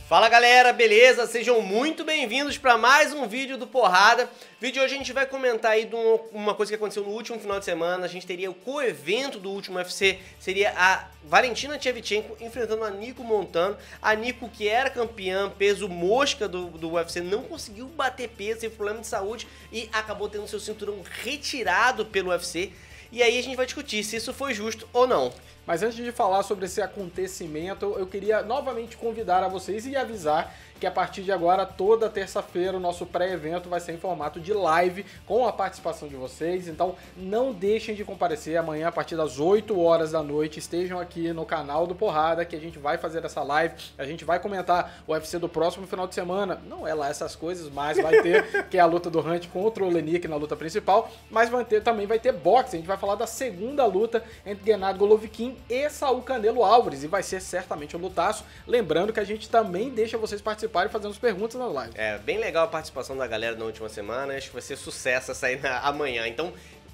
Fala galera, beleza? Sejam muito bem-vindos para mais um vídeo do Porrada. No vídeo de hoje a gente vai comentar aí de uma coisa que aconteceu no último final de semana. A gente teria o co-evento do último UFC, seria a Valentina Shevchenko enfrentando a Nico Montano. A Nico, que era campeã peso mosca do UFC, não conseguiu bater peso, teve problema de saúde e acabou tendo seu cinturão retirado pelo UFC. E aí a gente vai discutir se isso foi justo ou não. Mas antes de falar sobre esse acontecimento, eu queria novamente convidar a vocês e avisar que a partir de agora, toda terça-feira, o nosso pré-evento vai ser em formato de live com a participação de vocês. Então não deixem de comparecer amanhã a partir das 8 horas da noite. Estejam aqui no canal do Porrada que a gente vai fazer essa live. A gente vai comentar o UFC do próximo final de semana. Não é lá essas coisas, mas vai ter, que é a luta do Hunt contra o Olenik na luta principal. Mas também vai ter boxe. A gente vai falar da segunda luta entre Gennady Golovkin e Saul Canelo Álvares. E vai ser certamente um lutaço. Lembrando que a gente também deixa vocês participarem fazendo as perguntas na live. É, bem legal a participação da galera na última semana. Acho que vai ser sucesso essa aí amanhã. Então,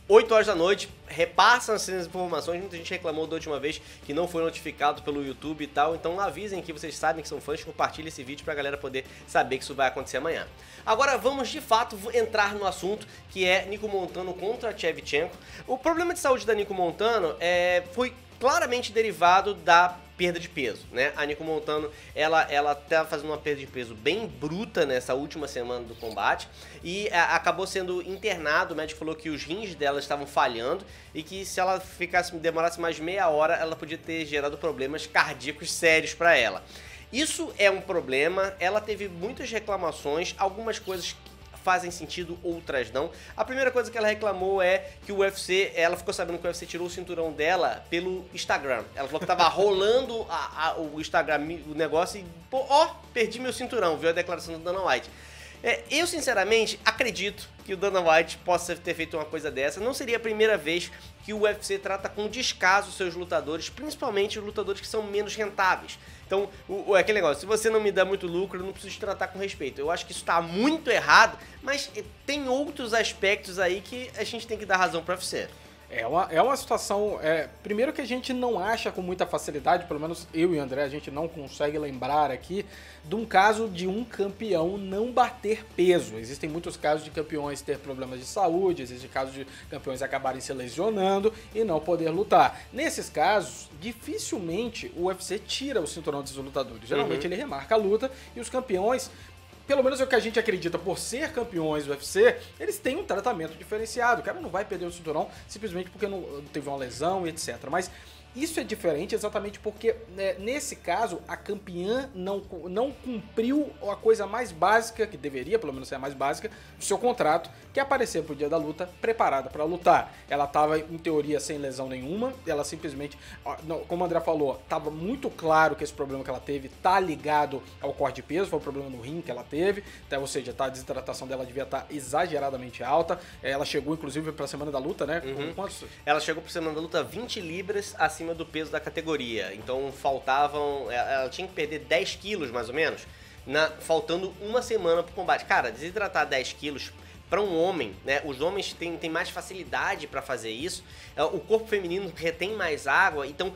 8 horas da noite, repassam essas informações. Muita gente reclamou da última vez que não foi notificado pelo YouTube e tal. Então avisem que vocês sabem que são fãs, compartilhem esse vídeo pra galera poder saber que isso vai acontecer amanhã. Agora vamos de fato entrar no assunto, que é Nico Montano contra a Shevchenko. O problema de saúde da Nico Montano foi claramente derivado da perda de peso, né? A Nico Montano, ela tá fazendo uma perda de peso bem bruta nessa última semana do combate e acabou sendo internado. O médico falou que os rins dela estavam falhando e que se ela demorasse mais de meia hora, ela podia ter gerado problemas cardíacos sérios para ela. Isso é um problema. Ela teve muitas reclamações, algumas coisas fazem sentido, outras não. A primeira coisa que ela reclamou é que o UFC, ela ficou sabendo que o UFC tirou o cinturão dela pelo Instagram. Ela falou que tava rolando o Instagram, o negócio e, pô, perdi meu cinturão, viu a declaração do Dana White. Eu, sinceramente, acredito que o Dana White possa ter feito uma coisa dessa. Não seria a primeira vez que o UFC trata com descaso seus lutadores, principalmente os lutadores que são menos rentáveis. Então, aquele negócio, se você não me dá muito lucro, eu não preciso te tratar com respeito. Eu acho que isso tá muito errado, mas tem outros aspectos aí que a gente tem que dar razão pro UFC. É uma situação, primeiro que a gente não acha com muita facilidade, pelo menos eu e o André, a gente não consegue lembrar aqui de um caso de um campeão não bater peso. Existem muitos casos de campeões ter problemas de saúde, existem casos de campeões acabarem se lesionando e não poder lutar. Nesses casos, dificilmente o UFC tira o cinturão desses lutadores. Geralmente ele remarca a luta e os campeões, pelo menos é o que a gente acredita, por ser campeões do UFC, eles têm um tratamento diferenciado. O cara não vai perder o cinturão simplesmente porque não teve uma lesão e etc. Mas isso é diferente exatamente porque, nesse caso, a campeã não cumpriu a coisa mais básica, que deveria pelo menos ser a mais básica, do seu contrato, que é aparecer pro dia da luta preparada para lutar. Ela estava, em teoria, sem lesão nenhuma, ela simplesmente, como o André falou, estava muito claro que esse problema que ela teve tá ligado ao corte de peso, foi um problema no rim que ela teve, ou seja, a desidratação dela devia estar exageradamente alta. Ela chegou, inclusive, para a semana da luta, né? Quantos? Ela chegou para a semana da luta 20 libras acima do peso da categoria, então faltavam, ela tinha que perder 10 quilos mais ou menos, faltando uma semana pro combate. Cara, desidratar 10 quilos para um homem, né? Os homens têm mais facilidade para fazer isso. O corpo feminino retém mais água, então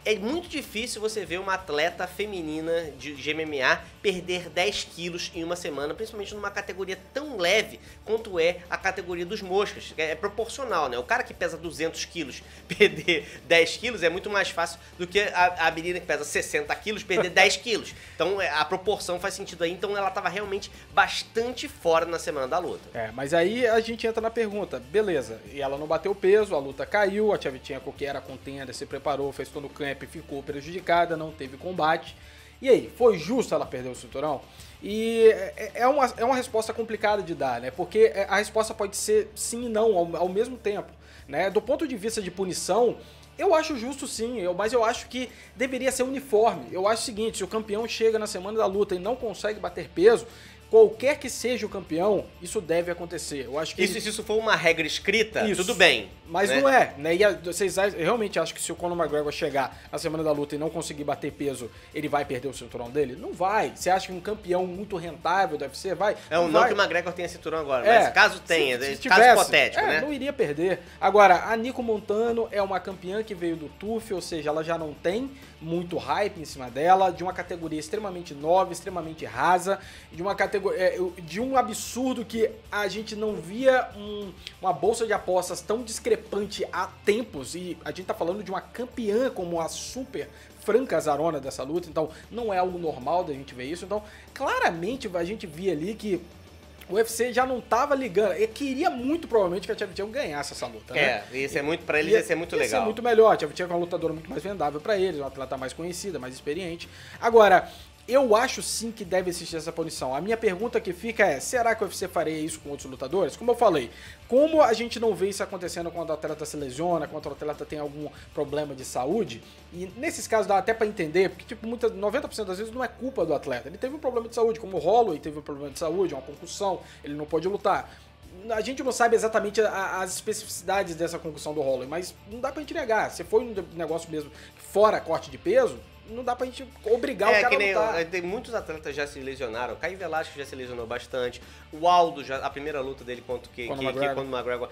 é muito difícil você ver uma atleta feminina de MMA perder 10 quilos em uma semana, principalmente numa categoria tão leve quanto é a categoria dos moscas. É proporcional, né? O cara que pesa 200 quilos perder 10 quilos é muito mais fácil do que a menina que pesa 60 quilos perder 10 quilos. Então a proporção faz sentido aí. Então ela estava realmente bastante fora na semana da luta. Mas aí a gente entra na pergunta, beleza, e ela não bateu peso, a luta caiu, a Shevchenko, que era contender, se preparou, fez todo o camp, ficou prejudicada, não teve combate. E aí, foi justo ela perder o cinturão? E é uma resposta complicada de dar, né? Porque a resposta pode ser sim e não ao mesmo tempo, né? Do ponto de vista de punição, eu acho justo sim, mas eu acho que deveria ser uniforme. Eu acho o seguinte, se o campeão chega na semana da luta e não consegue bater peso, qualquer que seja o campeão, isso deve acontecer. Eu acho que se isso for uma regra escrita, tudo bem. Mas né? não é, né? E vocês realmente acham que se o Conor McGregor chegar na semana da luta e não conseguir bater peso, ele vai perder o cinturão dele? Não vai. Você acha que um campeão muito rentável do UFC vai? Não que o McGregor tenha cinturão agora, mas caso tenha, se caso tivesse, hipotético, né? Não iria perder. Agora, a Nico Montano é uma campeã que veio do TUF, ou seja, ela já não tem muito hype em cima dela, de uma categoria extremamente nova, extremamente rasa, de uma categoria, de um absurdo que a gente não via uma bolsa de apostas tão discrepante há tempos, e a gente tá falando de uma campeã como a super Franca Zarona dessa luta, então não é algo normal da gente ver isso. Então claramente a gente via ali que o UFC já não tava ligando. Ele queria muito, provavelmente, que a Shevchenko ganhasse essa luta, né? Isso é muito, pra eles ia ser muito legal. Ia ser muito melhor. A Shevchenko é uma lutadora muito mais vendável pra eles, uma atleta mais conhecida, mais experiente. Agora, eu acho sim que deve existir essa punição. A minha pergunta que fica é, será que o UFC faria isso com outros lutadores? Como eu falei, como a gente não vê isso acontecendo quando o atleta se lesiona, quando o atleta tem algum problema de saúde, e nesses casos dá até pra entender, porque tipo, 90% das vezes não é culpa do atleta. Ele teve um problema de saúde, como o Holloway teve um problema de saúde, uma concussão, ele não pôde lutar. A gente não sabe exatamente as especificidades dessa concussão do Holloway, mas não dá pra gente negar. Se foi um negócio mesmo fora corte de peso, não dá pra gente obrigar o cara a lutar. Tem muitos atletas já se lesionaram. O Caio Velasquez já se lesionou bastante. O Aldo, a primeira luta dele contra o McGregor,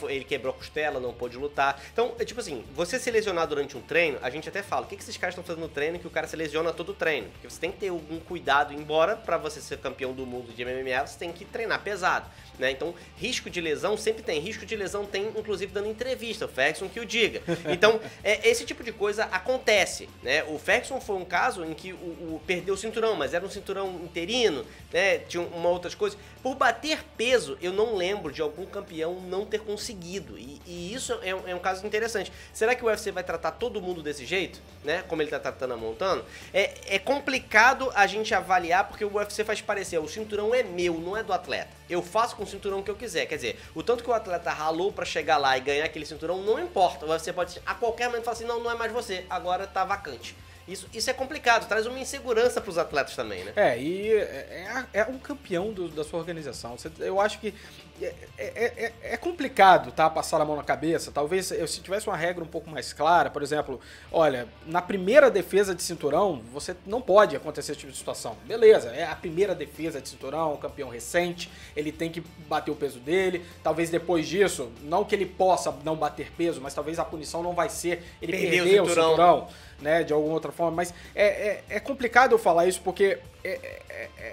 ele quebrou a costela, não pôde lutar. Então, é tipo assim, você se lesionar durante um treino, a gente até fala, o que esses caras estão fazendo no treino que o cara se lesiona todo o treino? Porque você tem que ter algum cuidado, embora pra você ser campeão do mundo de MMA, você tem que treinar pesado. Né? Então, risco de lesão sempre tem. Risco de lesão tem, inclusive, dando entrevista. O Ferguson que o diga. Então, esse tipo de coisa acontece. Né? O Ferguson foi um caso em que perdeu o cinturão, mas era um cinturão interino, né? Tinha uma outras coisas. Por bater peso, eu não lembro de algum campeão não ter conseguido. E isso é um caso interessante. Será que o UFC vai tratar todo mundo desse jeito? Né? Como ele está tratando a Montano? É complicado a gente avaliar, porque o UFC faz parecer, o cinturão é meu, não é do atleta. Eu faço com o cinturão que eu quiser. Quer dizer, o tanto que o atleta ralou pra chegar lá e ganhar aquele cinturão, não importa. Você pode, a qualquer momento, falar assim, não é mais você, agora tá vacante. Isso é complicado, traz uma insegurança pros atletas também, né? E é um campeão da sua organização. Eu acho que é complicado, tá? Passar a mão na cabeça. Talvez se tivesse uma regra um pouco mais clara, por exemplo, olha, na primeira defesa de cinturão, você não pode acontecer esse tipo de situação. Beleza, é a primeira defesa de cinturão, um campeão recente, ele tem que bater o peso dele. Talvez depois disso, não que ele possa não bater peso, mas talvez a punição não vai ser ele perder o cinturão, né, de alguma outra forma, mas é complicado eu falar isso porque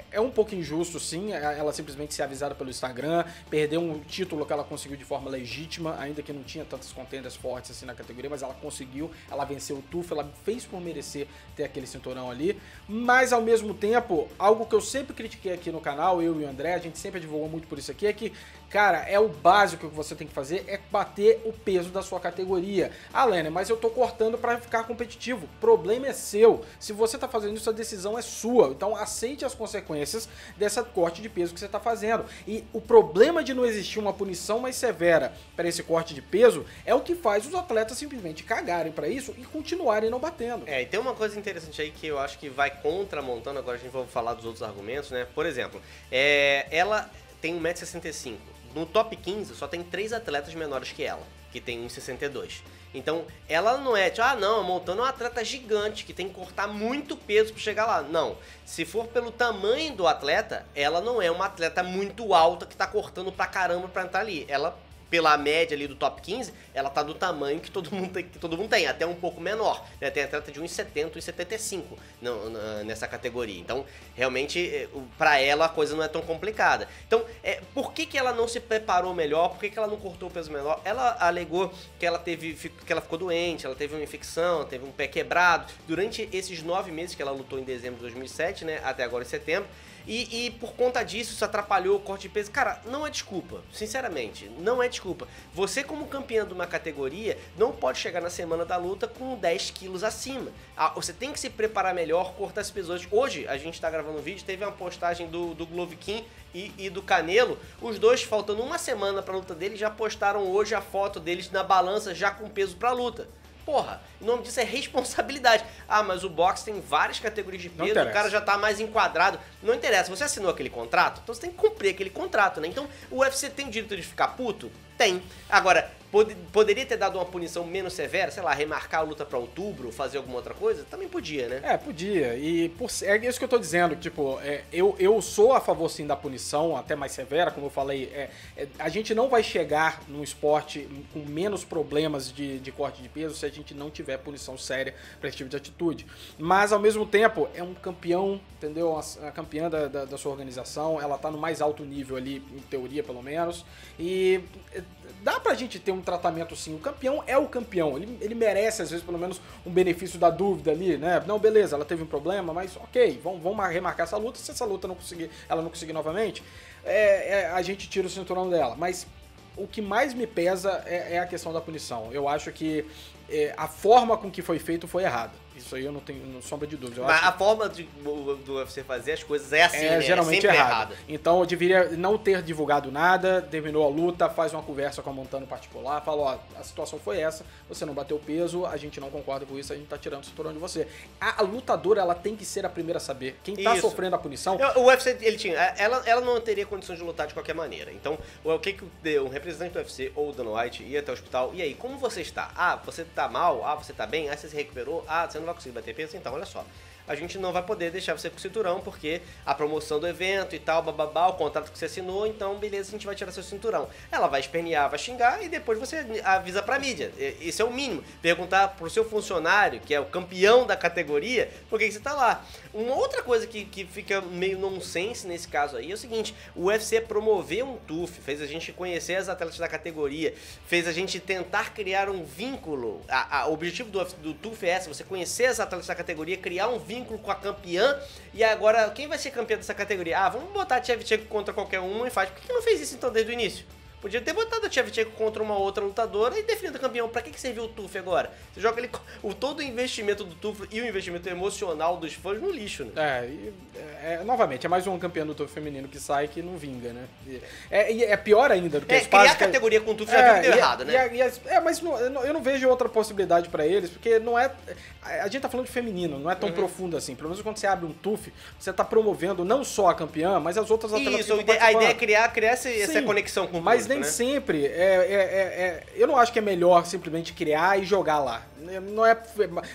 é um pouco injusto, sim, ela simplesmente ser avisada pelo Instagram, perder um título que ela conseguiu de forma legítima, ainda que não tinha tantas contenders fortes assim na categoria, mas ela conseguiu, ela venceu o TUF, ela fez por merecer ter aquele cinturão ali, mas ao mesmo tempo, algo que eu sempre critiquei aqui no canal, eu e o André, a gente sempre advogou muito por isso aqui, é que, cara, é o básico que você tem que fazer, é bater o peso da sua categoria. Ah, Lene, mas eu tô cortando pra ficar competitivo. O problema é seu. Se você tá fazendo isso, a decisão é sua. Então aceite as consequências dessa corte de peso que você tá fazendo. E o problema de não existir uma punição mais severa para esse corte de peso é o que faz os atletas simplesmente cagarem pra isso e continuarem não batendo. E tem uma coisa interessante aí que eu acho que vai contra a Montano, agora a gente vai falar dos outros argumentos, né? Por exemplo, ela tem 1,65 m. No top 15 só tem 3 atletas menores que ela, que tem 1,62 m. Então, ela não é, tipo, a Montano é uma atleta gigante, que tem que cortar muito peso pra chegar lá. Não. Se for pelo tamanho do atleta, ela não é uma atleta muito alta que tá cortando pra caramba pra entrar ali. Ela, pela média ali do top 15, ela tá do tamanho que todo mundo tem, até um pouco menor. Né? Tem atleta de 1,70, 1,75 nessa categoria. Então, realmente, pra ela a coisa não é tão complicada. Então, por que ela não se preparou melhor? Por que ela não cortou o peso menor? Ela alegou que ela ficou doente, ela teve uma infecção, teve um pé quebrado. Durante esses 9 meses que ela lutou em dezembro de 2007, né, até agora em setembro, e por conta disso, isso atrapalhou o corte de peso. Cara, não é desculpa, sinceramente, não é desculpa. Você, como campeão de uma categoria, não pode chegar na semana da luta com 10 quilos acima. Você tem que se preparar melhor, cortar esse peso. Hoje, a gente tá gravando um vídeo, teve uma postagem do Golovkin e do Canelo. Os dois, faltando uma semana pra luta deles, já postaram hoje a foto deles na balança, já com peso pra luta. Porra, o nome disso é responsabilidade. Ah, mas o boxe tem várias categorias de peso, o cara já tá mais enquadrado. Não interessa, você assinou aquele contrato, então você tem que cumprir aquele contrato, né? Então, o UFC tem o direito de ficar puto? Tem. Agora, poderia ter dado uma punição menos severa, sei lá, remarcar a luta pra outubro, fazer alguma outra coisa? Também podia, né? Podia. E é isso que eu tô dizendo, tipo, eu sou a favor sim da punição, até mais severa, como eu falei. A gente não vai chegar num esporte com menos problemas de corte de peso se a gente não tiver punição séria pra esse tipo de atitude. Mas, ao mesmo tempo, é um campeão, entendeu? A campeã da sua organização, ela tá no mais alto nível ali, em teoria, pelo menos. E dá pra gente ter um tratamento sim. O campeão é o campeão. Ele merece, às vezes, pelo menos um benefício da dúvida ali, né? Não, beleza, ela teve um problema, mas ok, vamos remarcar essa luta. Se essa luta ela não conseguir novamente, a gente tira o cinturão dela. Mas o que mais me pesa é a questão da punição. Eu acho que a forma com que foi feito foi errada. Isso aí eu não tenho sombra de dúvida. Mas a forma do UFC fazer as coisas é assim, né? Geralmente sempre errada. Então eu deveria não ter divulgado nada, terminou a luta, faz uma conversa com a Montano particular, fala, ó, a situação foi essa, você não bateu peso, a gente não concorda com isso, a gente tá tirando o cinturão de você. A lutadora, ela tem que ser a primeira a saber. Quem tá sofrendo a punição... O UFC, ela não teria condições de lutar de qualquer maneira. Então, o que um representante do UFC ou o Dana White ia até o hospital, e aí, como você está? Ah, você tá mal? Ah, você tá bem? Ah, você se recuperou? Ah, você não vai conseguir bater peso? Então, olha só. A gente não vai poder deixar você com o cinturão, porque a promoção do evento e tal, bababá, o contrato que você assinou, então beleza, a gente vai tirar seu cinturão. Ela vai espernear, vai xingar e depois você avisa pra mídia. Isso é o mínimo. Perguntar pro seu funcionário, que é o campeão da categoria, por que você tá lá. Uma outra coisa que fica meio nonsense nesse caso aí é o seguinte, o UFC promoveu um TUF, fez a gente conhecer as atletas da categoria, fez a gente tentar criar um vínculo. O objetivo do TUF é esse, você conhecer as atletas da categoria, criar um vínculo com a campeã, e agora, quem vai ser campeã dessa categoria? Ah, vamos botar a Shevchenko contra qualquer um e faz. Por que não fez isso então desde o início? Podia ter botado a Shevchenko contra uma outra lutadora e definido o campeão. Pra que serviu o TUF agora? Você joga todo o investimento do TUF e o investimento emocional dos fãs no lixo, né? Novamente, é mais um campeão do TUF feminino que sai que não vinga, né? É pior ainda do que as criar a categoria com o TUF já viu que deu errado, né? Mas eu não vejo outra possibilidade pra eles, porque não é... A gente tá falando de feminino, não é tão profundo assim. Pelo menos quando você abre um TUF, você tá promovendo não só a campeã, mas as outras atletas. Isso, a ideia é criar essa conexão com o mas público, nem sempre. Eu não acho que é melhor simplesmente criar e jogar lá. Não é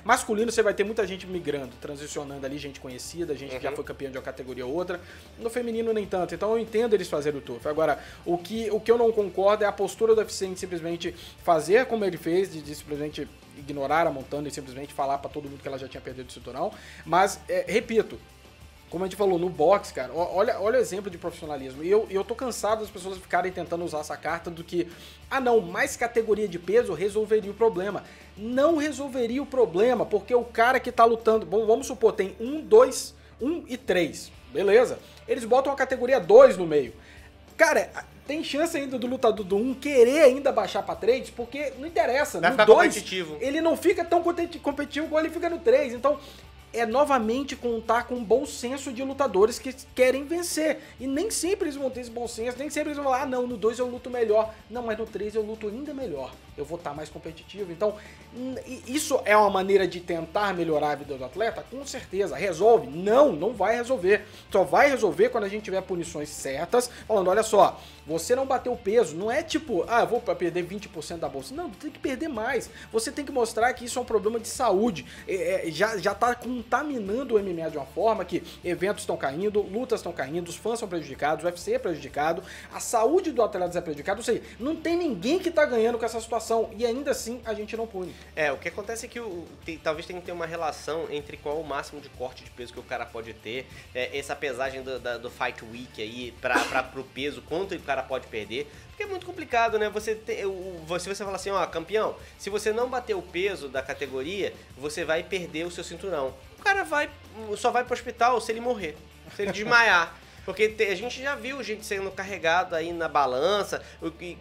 masculino, você vai ter muita gente migrando, transicionando ali, gente conhecida, gente que já foi campeã de uma categoria ou outra. No feminino, nem tanto. Então eu entendo eles fazerem o TUF. Agora, o que eu não concordo é a postura do UFC em simplesmente fazer como ele fez, de simplesmente ignorar a Montano e simplesmente falar pra todo mundo que ela já tinha perdido o cinturão. Mas, repito, como a gente falou, no boxe, cara, olha o exemplo de profissionalismo. E eu tô cansado das pessoas ficarem tentando usar essa carta do que, mais categoria de peso resolveria o problema. Não resolveria o problema, porque o cara que tá lutando, bom, vamos supor, tem 1, 2, 1 e 3, beleza? Eles botam a categoria 2 no meio. Cara, tem chance ainda do lutador do 1 querer ainda baixar pra 3, porque não interessa. Vai no ficar 2, competitivo. ele não fica tão competitivo como ele fica no 3. Então, novamente contar com um bom senso de lutadores que querem vencer. E nem sempre eles vão ter esse bom senso, nem sempre eles vão falar, não, no 2 eu luto melhor. Não, mas no 3 eu luto ainda melhor. Eu vou estar mais competitivo. Então, isso é uma maneira de tentar melhorar a vida do atleta? Com certeza. Resolve? Não vai resolver. Só vai resolver quando a gente tiver punições certas, falando, olha só, você não bateu peso. Não é tipo, eu vou perder 20% da bolsa. Não, tem que perder mais. Você tem que mostrar que isso é um problema de saúde. Já tá contaminando o MMA de uma forma que eventos estão caindo, lutas estão caindo, os fãs são prejudicados, o UFC é prejudicado, a saúde do atleta é prejudicada. Ou seja, não tem ninguém que tá ganhando com essa situação. E ainda assim a gente não pune. O que acontece é que talvez tenha que ter uma relação entre qual o máximo de corte de peso que o cara pode ter, essa pesagem do Fight Week aí pro peso, quanto o cara pode perder. Porque é muito complicado, né? Você fala assim, campeão, se você não bater o peso da categoria, você vai perder o seu cinturão. O cara só vai pro hospital se ele morrer, se ele desmaiar. Porque a gente já viu gente sendo carregado aí na balança,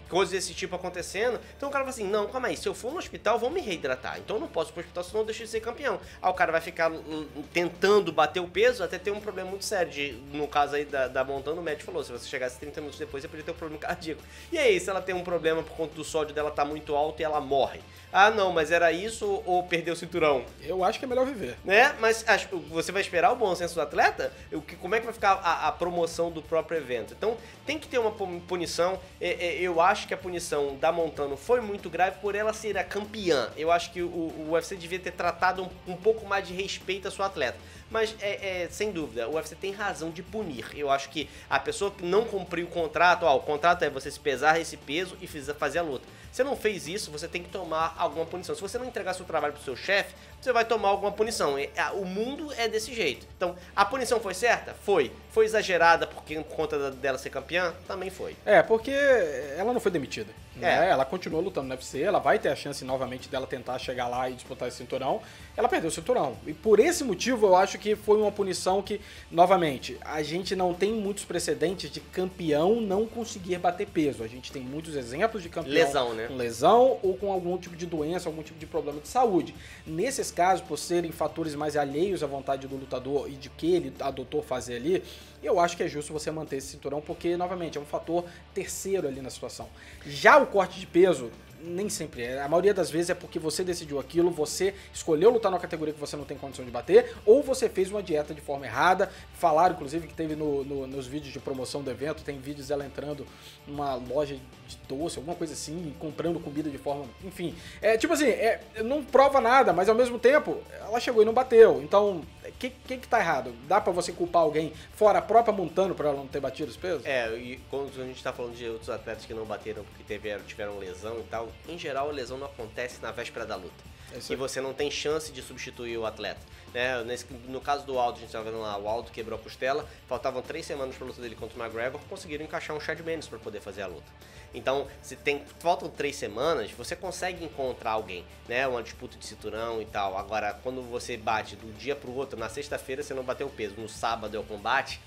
coisas desse tipo acontecendo. Então o cara fala assim, não, calma aí, se eu for no hospital, vão me reidratar. Então eu não posso ir pro hospital, senão eu deixo de ser campeão. Aí o cara vai ficar tentando bater o peso até ter um problema muito sério. No caso aí da Montana, o médico falou, se você chegasse 30 minutos depois, você podia ter um problema cardíaco. E aí, se ela tem um problema por conta do sódio dela tá muito alto e ela morre? Ah, não, mas era isso ou perdeu o cinturão? Eu acho que é melhor viver. Né? Mas você vai esperar o bom senso do atleta? Como é que vai ficar a promoção do próprio evento? Então, tem que ter uma punição. Eu acho que a punição da Montano foi muito grave por ela ser a campeã. Eu acho que o UFC devia ter tratado um pouco mais de respeito à sua atleta. Mas, sem dúvida, o UFC tem razão de punir. Eu acho que a pessoa que não cumpriu o contrato, o contrato é você se pesar esse peso e fazer a luta. Você não fez isso, você tem que tomar alguma punição. Se você não entregar seu trabalho pro seu chefe, você vai tomar alguma punição. O mundo é desse jeito. Então, a punição foi certa? Foi. Foi exagerada por conta dela ser campeã? Também foi. Porque ela não foi demitida. Né? Ela continuou lutando no UFC, ela vai ter a chance novamente dela tentar chegar lá e disputar esse cinturão. Ela perdeu o cinturão. E por esse motivo, eu acho que foi uma punição que, novamente, a gente não tem muitos precedentes de campeão não conseguir bater peso. A gente tem muitos exemplos de campeão lesão, né? Com lesão ou com algum tipo de doença, algum tipo de problema de saúde. Nesses casos, por serem fatores mais alheios à vontade do lutador e de que ele adotou fazer ali, eu acho que é justo você manter esse cinturão, porque, novamente, é um fator terceiro ali na situação. Já o corte de peso, nem sempre é. A maioria das vezes é porque você decidiu aquilo, você escolheu lutar numa categoria que você não tem condição de bater, ou você fez uma dieta de forma errada. Falaram, inclusive, que teve nos vídeos de promoção do evento, tem vídeos dela entrando numa loja de doce, alguma coisa assim, comprando comida de forma... Enfim, tipo assim, não prova nada, mas ao mesmo tempo, ela chegou e não bateu. Então, o que tá errado? Dá pra você culpar alguém, fora a própria Montano, pra ela não ter batido os pesos? E quando a gente tá falando de outros atletas que não bateram porque tiveram lesão e tal, em geral a lesão não acontece na véspera da luta. E você não tem chance de substituir o atleta. Né? No caso do Aldo, a gente estava vendo lá, o Aldo quebrou a costela, faltavam 3 semanas para a luta dele contra o McGregor, conseguiram encaixar um Chad Mendes para poder fazer a luta. Então, faltam 3 semanas, você consegue encontrar alguém, né? Uma disputa de cinturão e tal. Agora, quando você bate do dia pro outro, na sexta-feira você não bateu o peso, no sábado é o combate,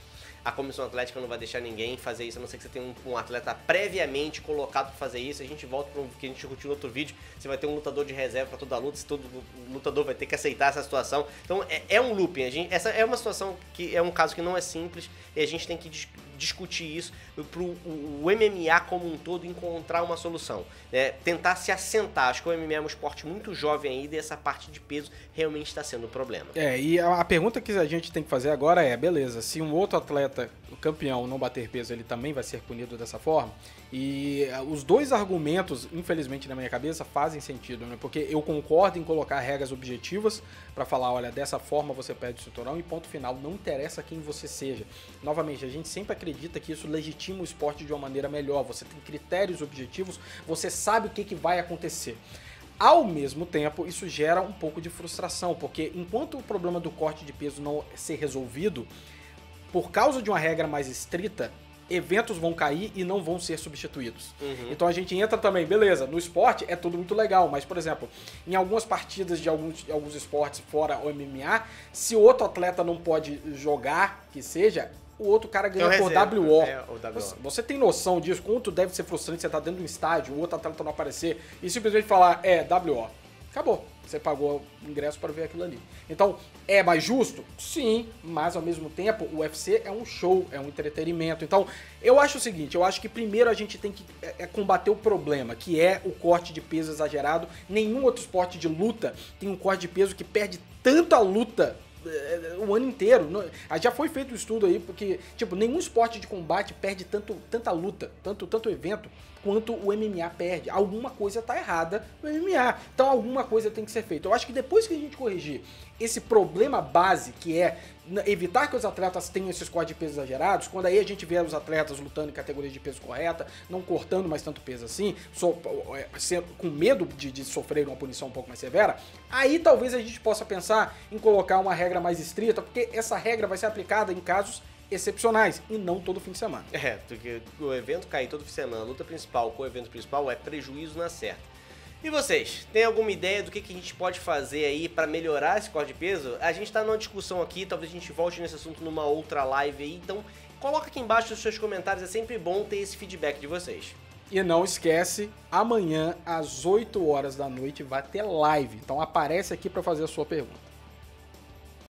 a comissão atlética não vai deixar ninguém fazer isso, a não ser que você tenha um atleta previamente colocado para fazer isso. A gente volta para o que a gente discutiu no outro vídeo, você vai ter um lutador de reserva para toda a luta, se todo lutador vai ter que aceitar essa situação. Então é um looping, essa é uma situação que é um caso que não é simples e a gente tem que discutir isso para o MMA como um todo encontrar uma solução, né? Tentar se assentar. Acho que o MMA é um esporte muito jovem ainda e essa parte de peso realmente está sendo um problema. E a pergunta que a gente tem que fazer agora é, beleza, se um outro atleta, o campeão, não bater peso, ele também vai ser punido dessa forma? E os dois argumentos, infelizmente na minha cabeça, fazem sentido, né? Porque eu concordo em colocar regras objetivas para falar, olha, dessa forma você perde o cinturão e ponto final, não interessa quem você seja. Novamente, a gente sempre acredita que isso legitima o esporte de uma maneira melhor, você tem critérios objetivos, você sabe o que vai acontecer. Ao mesmo tempo, isso gera um pouco de frustração, porque enquanto o problema do corte de peso não ser resolvido, por causa de uma regra mais estrita, eventos vão cair e não vão ser substituídos. Então a gente entra também, beleza, no esporte é tudo muito legal, mas, por exemplo, em algumas partidas de alguns esportes fora o MMA, se o outro atleta não pode jogar, que seja, o outro cara ganha por WO. Você tem noção disso? Quanto deve ser frustrante você estar dentro de um estádio, o outro atleta não aparecer e simplesmente falar, WO. Acabou. Você pagou o ingresso para ver aquilo ali. Então, é mais justo? Sim, mas ao mesmo tempo, o UFC é um show, é um entretenimento. Então, eu acho o seguinte, eu acho que primeiro a gente tem que combater o problema, que é o corte de peso exagerado. Nenhum outro esporte de luta tem um corte de peso que perde tanto a luta o ano inteiro. Já foi feito um estudo aí, porque, tipo, nenhum esporte de combate perde tanta luta, tanto evento, quanto o MMA perde. Alguma coisa tá errada no MMA. Então alguma coisa tem que ser feita. Eu acho que depois que a gente corrigir esse problema base, que é evitar que os atletas tenham esses cortes de peso exagerados, quando aí a gente vê os atletas lutando em categorias de peso correta, não cortando mais tanto peso assim, com medo de sofrer uma punição um pouco mais severa, aí talvez a gente possa pensar em colocar uma regra mais estrita, porque essa regra vai ser aplicada em casos excepcionais e não todo fim de semana. Porque o evento cair todo fim de semana, a luta principal com o evento principal é prejuízo na certa. E vocês, tem alguma ideia do que a gente pode fazer aí para melhorar esse corte de peso? A gente tá numa discussão aqui, talvez a gente volte nesse assunto numa outra live aí, então coloca aqui embaixo os seus comentários, é sempre bom ter esse feedback de vocês. E não esquece, amanhã às 8 horas da noite vai ter live, então aparece aqui para fazer a sua pergunta.